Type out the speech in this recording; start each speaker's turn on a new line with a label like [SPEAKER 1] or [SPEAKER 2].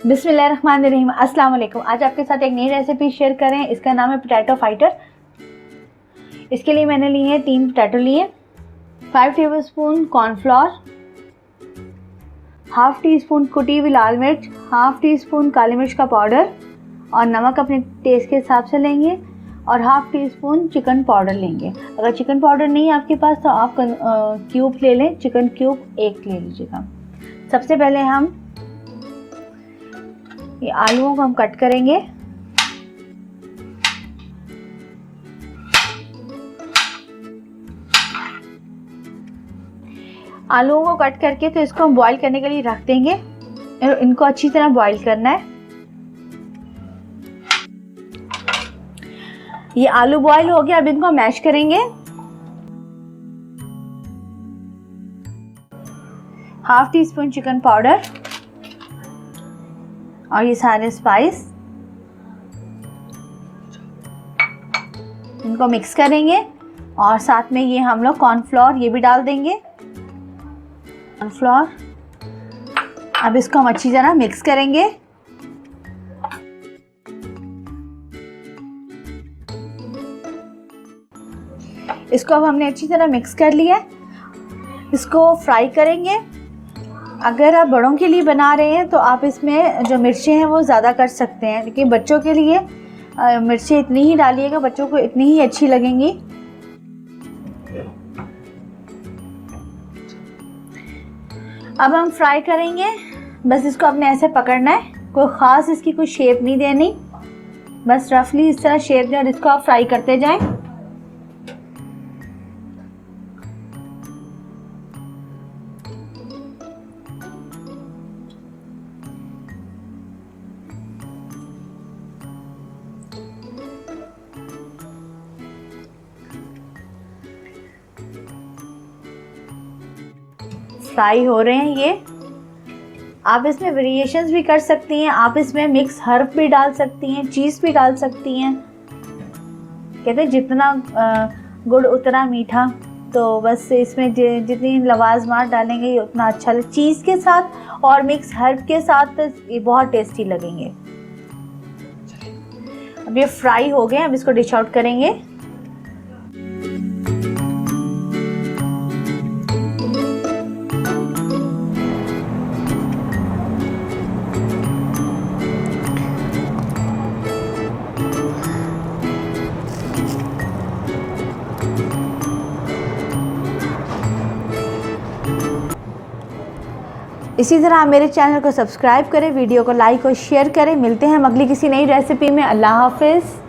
[SPEAKER 1] बिस्मिल्लाहिर्रहमानिर्रहीम। अस्सलाम वालेकुम। आज आपके साथ एक नई रेसिपी शेयर करें। इसका नाम है पोटैटो फाइटर। इसके लिए मैंने लिए हैं 3 पोटैटो लिए, 5 tablespoon cornflour, half tea spoon कुटी हुई लाल मिर्च, हाफ़ टी स्पून काली मिर्च का पाउडर और नमक अपने टेस्ट के हिसाब से लेंगे और half tea spoon chicken powder लेंगे। अगर चिकन पाउडर नहीं है आपके पास तो आप क्यूब ले लें, चिकन क्यूब 1 ले लीजिएगा। सबसे पहले हम ये आलूओं को हम कट करेंगे। आलूओं को कट करके तो इसको हम बॉईल करने के लिए रख देंगे। इनको अच्छी तरह बॉईल करना है। ये आलू बॉईल हो गया, अब इनको मैश करेंगे। Half tea spoon chicken powder और ये सारे स्पाइस, इनको मिक्स करेंगे और साथ में ये हम लोग कॉर्नफ्लोर ये भी डाल देंगे। कॉर्नफ्लोर, अब इसको हम अच्छी तरह मिक्स करेंगे। इसको अब हमने अच्छी तरह मिक्स कर लिया। इसको फ्राई करेंगे। अगर आप बड़ों के लिए बना रहे हैं तो आप इसमें जो मिर्चें हैं वो ज़्यादा कर सकते हैं, लेकिन बच्चों के लिए मिर्चें इतनी ही डालिएगा, बच्चों को इतनी ही अच्छी लगेंगी। अब हम फ्राई करेंगे। बस इसको अपने ऐसे पकड़ना है, कोई ख़ास इसकी कोई शेप नहीं देनी, बस रफली इस तरह शेप दें और इसको आप फ्राई करते जाएं। फ्राई हो रहे हैं ये। आप इसमें वेरिएशंस भी कर सकती हैं, आप इसमें मिक्स हर्ब भी डाल सकती हैं, चीज़ भी डाल सकती हैं। कहते हैं जितना गुड़ उतना मीठा, तो बस इसमें जितनी लवाजमात डालेंगे ये उतना अच्छा लगे। चीज़ के साथ और मिक्स हर्ब के साथ ये बहुत टेस्टी लगेंगे। अब ये फ्राई हो गए, अब इसको डिश आउट करेंगे। इसी तरह आप मेरे चैनल को सब्सक्राइब करें, वीडियो को लाइक और शेयर करें। मिलते हैं हम अगली किसी नई रेसिपी में। अल्लाह हाफ़िज़।